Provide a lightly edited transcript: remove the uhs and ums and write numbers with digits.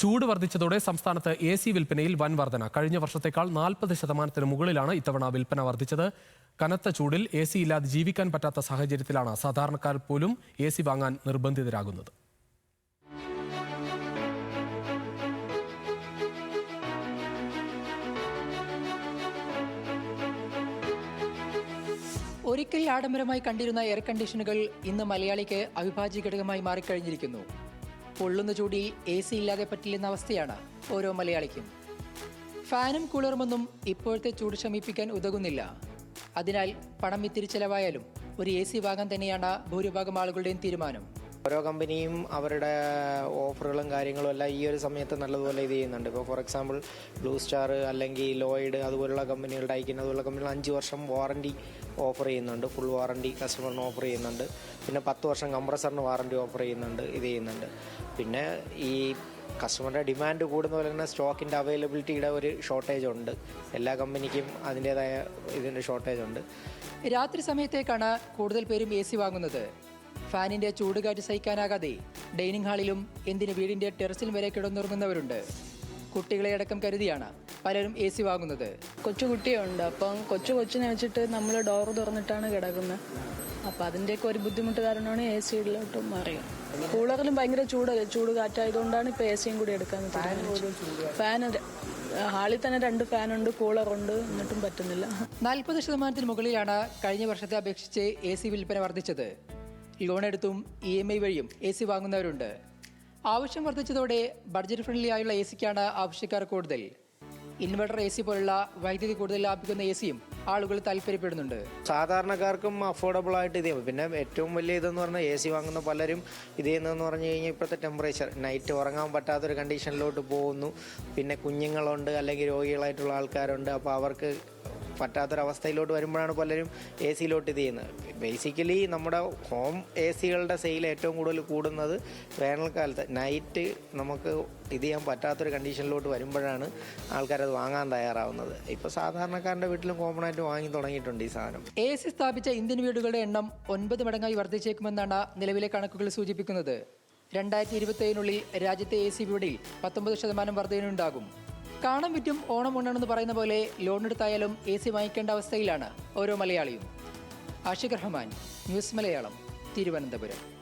ചൂട് വർദ്ധിച്ചതോടെ സംസ്ഥാനത്ത് AC വിൽപ്പനയിൽ വൻ വർധന. കഴിഞ്ഞ വർഷത്തേക്കാൾ 40% മുകളിലാണ് ഇത്തവണ വിൽപ്പന വർദ്ധിച്ചത്. കനത്ത ചൂടിൽ AC ഇല്ലാതെ ജീവിക്കാൻ പറ്റാത്ത സാഹചര്യത്തിലാണ് സാധാരണക്കാർ പോലും AC വാങ്ങാൻ നിർബന്ധിതരാകുന്നത്. ഒരിക്കൽ ആഡംബരമായി കണ്ടിരുന്ന എയർ കണ്ടീഷനുകൾ ഇന്ന് മലയാളിക്ക് അവിഭാജ്യ ഘടകമായി മാറിക്കഴിഞ്ഞിരിക്കുന്നു. പൊള്ളുന്ന ചൂടിൽ AC ഇല്ലാതെ പറ്റില്ലെന്ന അവസ്ഥയാണ് ഓരോ മലയാളിക്കും. ഫാനും കൂളറുമൊന്നും ഇപ്പോഴത്തെ ചൂട് ശമിപ്പിക്കാൻ ഉതകുന്നില്ല. അതിനാൽ പണം ഇത്തിരി ചെലവായാലും ഒരു AC വാങ്ങാൻ തന്നെയാണ് ഭൂരിഭാഗം ആളുകളുടെയും തീരുമാനം. ഓരോ കമ്പനിയും അവരുടെ ഓഫറുകളും കാര്യങ്ങളും എല്ലാം ഈ ഒരു സമയത്ത് നല്ലതുപോലെ ഇത് ചെയ്യുന്നുണ്ട്. ഇപ്പോൾ ഫോർ എക്സാമ്പിൾ ബ്ലൂ സ്റ്റാർ അല്ലെങ്കിൽ ലോയിഡ് അതുപോലുള്ള കമ്പനികളുടെ ഐക്യൻ അതുപോലുള്ള കമ്പനികൾ 5 വർഷം വാറണ്ടി ഓഫർ ചെയ്യുന്നുണ്ട്. ഫുൾ വാറണ്ടി കസ്റ്റമറിന് ഓഫർ ചെയ്യുന്നുണ്ട്. പിന്നെ 10 വർഷം കംപ്രസറിന് വാറണ്ടി ഓഫർ ചെയ്യുന്നുണ്ട്. ഇത് ചെയ്യുന്നുണ്ട്. പിന്നെ ഈ കസ്റ്റമറുടെ ഡിമാൻഡ് കൂടുന്ന പോലെ തന്നെ സ്റ്റോക്കിൻ്റെ അവൈലബിലിറ്റിയുടെ ഒരു ഷോർട്ടേജ് ഉണ്ട്. എല്ലാ കമ്പനിക്കും അതിൻ്റേതായ ഇതിൻ്റെ ഷോർട്ടേജ് ഉണ്ട്. രാത്രി സമയത്തേക്കാണ് കൂടുതൽ പേരും AC വാങ്ങുന്നത്. ഫാനിന്റെ ചൂടുകാറ്റ് സഹിക്കാനാകാതെ ഡൈനിങ് ഹാളിലും എന്തിന് വീടിന്റെ ടെറസിലും വരെ കിടന്നുറങ്ങുന്നവരുണ്ട്. കുട്ടികളെ അടക്കം കരുതിയാണ് പലരും AC വാങ്ങുന്നത്. കുട്ടിയുണ്ട്, അപ്പം കൊച്ചിനെ വെച്ചിട്ട് നമ്മൾ ഡോർ തുറന്നിട്ടാണ് കിടക്കുന്നത്. അപ്പം അതിൻ്റെയൊക്കെ ഒരു ബുദ്ധിമുട്ട് കാരണമാണ് AC മാറിയത്. കൂളറിലും ഭയങ്കര ചൂട് കാറ്റായതുകൊണ്ടാണ് ഇപ്പോൾ AC കൂടി എടുക്കാൻ പറ്റുന്നത്. ഫാൻ ഹാളിൽ തന്നെ 2 ഫാനുണ്ട്, കൂളറുണ്ട്, എന്നിട്ടും പറ്റുന്നില്ല. 40% മുകളിലാണ് കഴിഞ്ഞ വർഷത്തെ അപേക്ഷിച്ച് AC വിൽപ്പന വർദ്ധിച്ചത്. ലോൺ എടുത്തും EMI വഴിയും AC വാങ്ങുന്നവരുണ്ട്. ആവശ്യം വർദ്ധിച്ചതോടെ ബഡ്ജറ്റ് ഫ്രണ്ട്ലി ആയുള്ള ACക്കാണ് ആവശ്യക്കാർ കൂടുതൽ. ഇൻവെർട്ടർ AC പോലുള്ള വൈദ്യുതി കൂടുതൽ ലാഭിക്കുന്ന ACയും ആളുകൾ താല്പര്യപ്പെടുന്നുണ്ട്. സാധാരണക്കാർക്കും അഫോർഡബിൾ ആയിട്ട് ഇത് ചെയ്യും. പിന്നെ ഏറ്റവും വലിയ ഇതെന്ന് പറഞ്ഞാൽ AC വാങ്ങുന്ന പലരും ഇത് ചെയ്യുന്നതെന്ന് പറഞ്ഞു കഴിഞ്ഞാൽ ഇപ്പോഴത്തെ ടെമ്പറേച്ചർ നൈറ്റ് ഉറങ്ങാൻ പറ്റാത്തൊരു കണ്ടീഷനിലോട്ട് പോകുന്നു. പിന്നെ കുഞ്ഞുങ്ങളുണ്ട് അല്ലെങ്കിൽ രോഗികളായിട്ടുള്ള ആൾക്കാരുണ്ട്. അപ്പോൾ അവർക്ക് പറ്റാത്തൊരവസ്ഥയിലോട്ട് വരുമ്പോഴാണ് പലരും AC-ലോട്ട് ഇത് ചെയ്യുന്നത്. ബേസിക്കലി നമ്മുടെ ഹോം AC-കളുടെ സെയിൽ ഏറ്റവും കൂടുതൽ കൂടുന്നത് വേനൽക്കാലത്ത്. നൈറ്റ് നമുക്ക് ഇത് ചെയ്യാൻ പറ്റാത്തൊരു കണ്ടീഷനിലോട്ട് വരുമ്പോഴാണ് ആൾക്കാരത് വാങ്ങാൻ തയ്യാറാവുന്നത്. ഇപ്പോൾ സാധാരണക്കാരൻ്റെ വീട്ടിലും കോമൺ ആയിട്ട് വാങ്ങി തുടങ്ങിയിട്ടുണ്ട് ഈ സാധനം. AC സ്ഥാപിച്ച ഇന്ത്യൻ വീടുകളുടെ എണ്ണം 9 മടങ്ങായി വർദ്ധിച്ചേക്കുമെന്നാണ് നിലവിലെ കണക്കുകൾ സൂചിപ്പിക്കുന്നത്. 2027-നുള്ളിൽ രാജ്യത്തെ AC വിപണിയിൽ 19% വർധനയുണ്ടാകും. കാണം വിറ്റും ഓണം ഉണ്ണണമെന്ന് പറയുന്ന പോലെ ലോൺ എടുത്തായാലും AC വാങ്ങിക്കേണ്ട അവസ്ഥയിലാണ് ഓരോ മലയാളിയും. ആഷിഖ് റഹ്മാൻ, ന്യൂസ് മലയാളം, തിരുവനന്തപുരം.